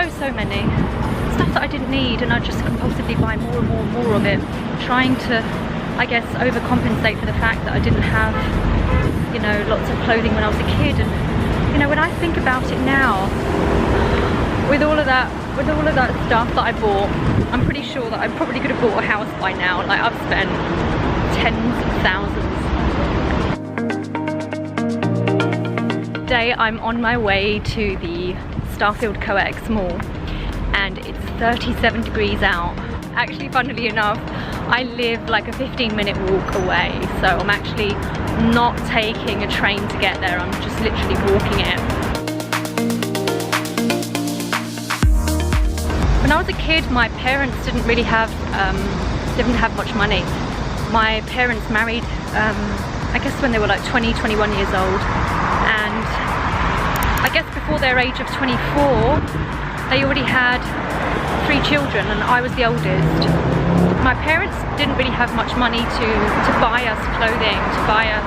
so many. Stuff that I didn't need, and I just compulsively buy more and more and more of it, trying to, I guess, overcompensate for the fact that I didn't have, you know, lots of clothing when I was a kid. And you know, when I think about it now, with all of that stuff that I bought, I'm pretty sure that I probably could have bought a house by now. Like, I've spent tens of thousands. Today I'm on my way to the Starfield COEX mall, and it's 37 degrees out. Actually, funnily enough, I live like a 15-minute walk away, so I'm actually not taking a train to get there, I'm just literally walking it. When I was a kid, my parents didn't really have much money. My parents married, I guess when they were like 20, 21 years old, and I guess before their age of 24, they already had 3 children, and I was the oldest. My parents didn't really have much money to buy us clothing, to buy us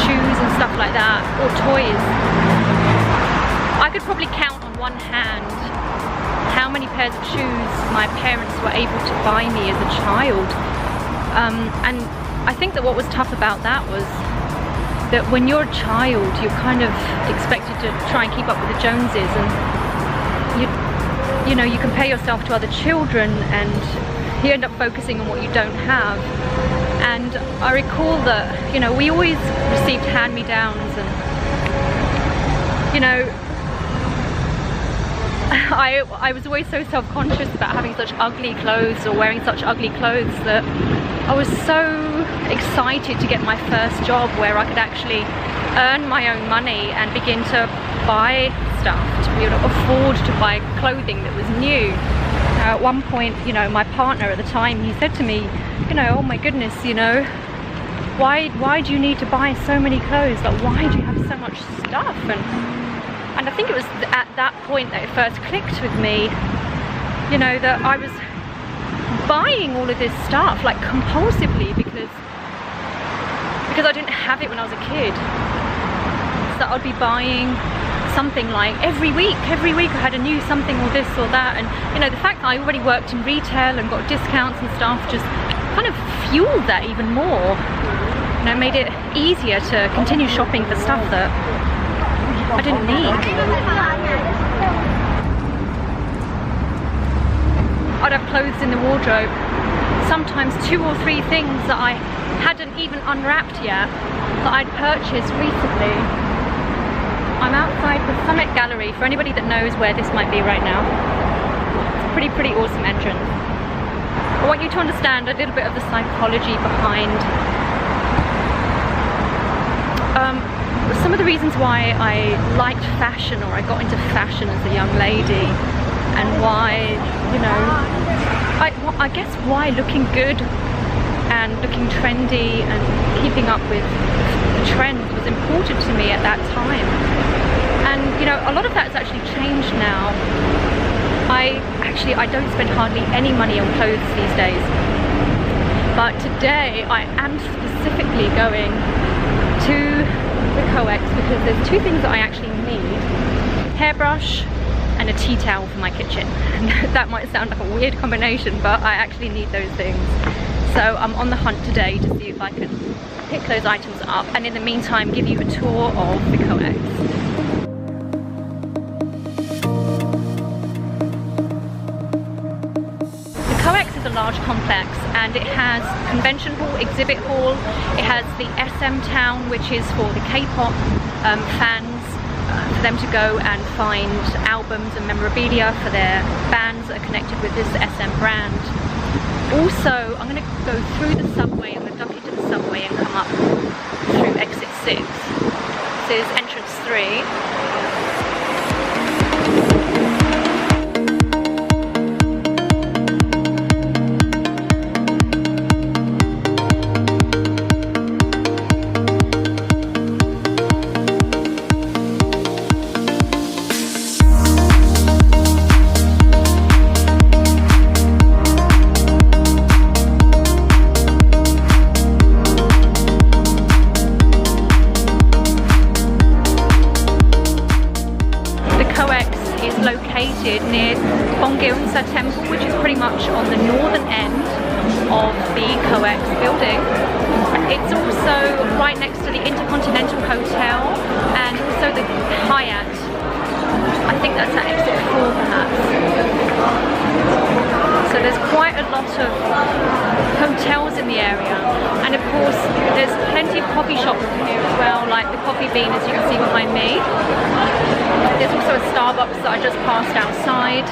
shoes and stuff like that, or toys. I could probably count on one hand how many pairs of shoes my parents were able to buy me as a child. And I think that what was tough about that was that when you're a child, you're kind of expected to try and keep up with the Joneses, and you know, you compare yourself to other children and you end up focusing on what you don't have. And I recall that, you know, we always received hand-me-downs, and you know, I was always so self-conscious about having such ugly clothes or wearing such ugly clothes that I was so excited to get my first job where I could actually earn my own money and begin to buy stuff, to be able to afford to buy clothing that was new. At one point, you know, my partner at the time, he said to me, you know, oh my goodness, you know, why do you need to buy so many clothes? Like, why do you have so much stuff? And I think it was at that point that it first clicked with me, you know, that I was buying all of this stuff like compulsively because I didn't have it when I was a kid. So I'd be buying something like every week I had a new something, or this or that. And you know, the fact that I already worked in retail and got discounts and stuff just kind of fueled that even more. You know, made it easier to continue shopping for stuff that I didn't need. I'd have clothes in the wardrobe, sometimes 2 or 3 things that I hadn't even unwrapped yet, that I'd purchased recently. I'm outside the Summit Gallery, for anybody that knows where this might be right now. It's a pretty awesome entrance. I want you to understand a little bit of the psychology behind some of the reasons why I liked fashion, or I got into fashion as a young lady, and why, you know, I guess why looking good and looking trendy and keeping up with the trends was important to me at that time. And you know, a lot of that's actually changed now. I don't spend hardly any money on clothes these days, but today I am specifically going to the COEX because there's 2 things that I actually need: hairbrush and a tea towel for my kitchen. That might sound like a weird combination, but I actually need those things. So I'm on the hunt today to see if I can pick those items up, and in the meantime give you a tour of the COEX. The COEX is a large complex, and it has convention hall, exhibit hall, it has the SM town, which is for the kpop fans, for them to go and find albums and memorabilia for their bands that are connected with this SM brand. Also, I'm going to go through the subway, I'm going to duck into the subway and come up through exit 6. This is entrance 3. located near Bongeunsa temple, which is pretty much on the northern end of the COEX building. It's also right next to the InterContinental hotel and also the Hyatt. I think that's at exit 4 perhaps. So there's quite a lot of hotels in the area, and of course there's plenty of coffee shops here as well, like the Coffee Bean, as you can see behind me. There's also a Starbucks that I just passed outside.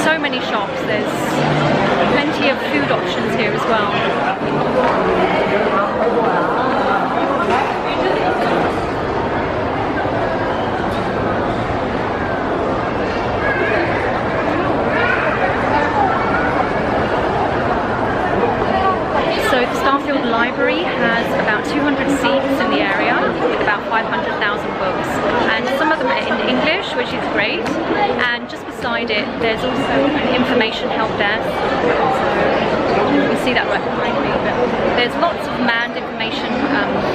So many shops, there's plenty of food options here as well. So the Starfield Library has about 200 seats in the area with about 500,000 books, and some of them are in English, which is great, and just beside it there's also an information help desk. So you can see that right behind me. There's lots of manned information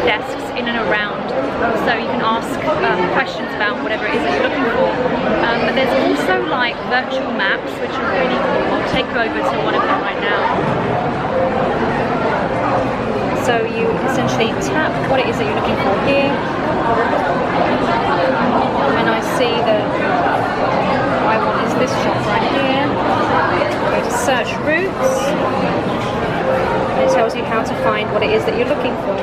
desks in and around, so you can ask questions about whatever it is that you're looking for. But there's also like virtual maps, which are really cool. I'll take you over to one of them right now. So you essentially tap what it is that you're looking for here, and I see that what I want is this shop right here. Go to search routes, and it tells you how to find what it is that you're looking for.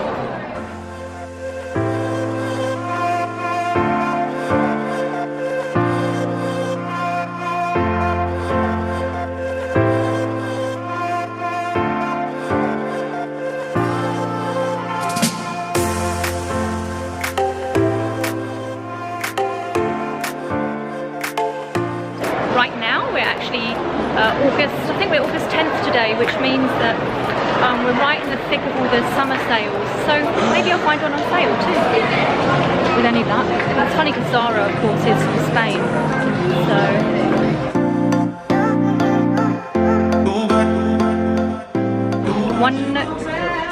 Right now we're actually I think we're August 10th today, which means that we're right in the thick of all the summer sales, so maybe I'll find one on sale too with any luck. It's funny because Zara, of course, is from Spain, so one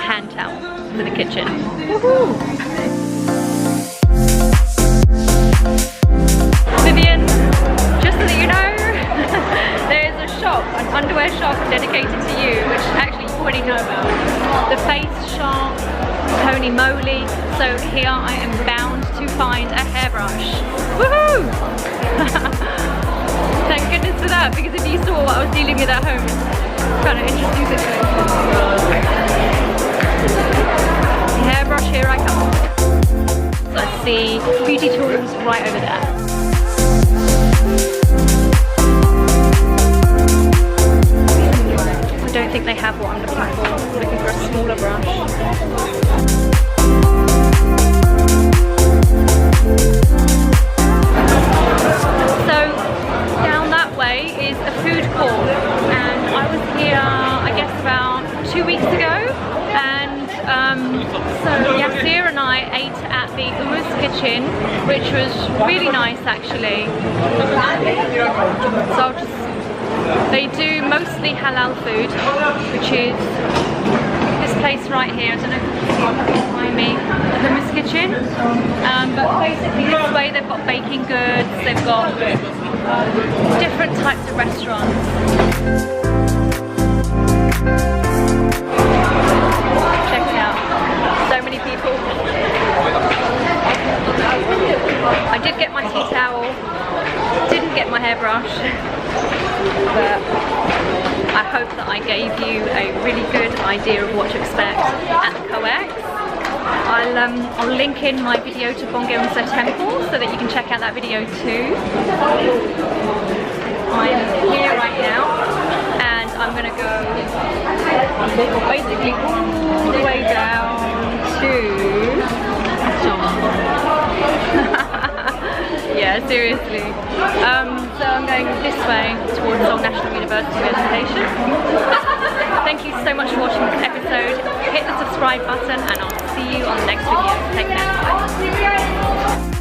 hand towel for the kitchen. Woohoo! Just so that you know, there's a shop, an underwear shop dedicated to you, which actually you already know about. The Face Shop, Holy Moly. So here I am bound to find a hairbrush. Woohoo! Thank goodness for that, because if you saw what I was dealing with at home, it's kind of interesting situation. Hairbrush, here I come. So let's see, beauty tools right over there. I don't think they have what I'm looking for. I'm looking for a smaller brush. So down that way is a food court, and I was here I guess about 2 weeks ago, and so Yasir and I ate at the Uma's kitchen, which was really nice actually. So I'll just they do mostly halal food, which is this place right here. I don't know if you can see behind me, the Hummus Kitchen. But basically this way they've got baking goods, they've got different types of restaurants. Check it out, so many people. I did get my tea towel, didn't get my hairbrush, but I hope that I gave you a really good idea of what to expect at the COEX. I'll link in my video to Bongeunsa Temple so that you can check out that video too. I'm here right now, and I'm going to go basically all the way down to yeah, seriously. So I'm going this way towards Seoul National University of Education. Thank you so much for watching this episode. Hit the subscribe button, and I'll see you on the next video. Take care. Bye.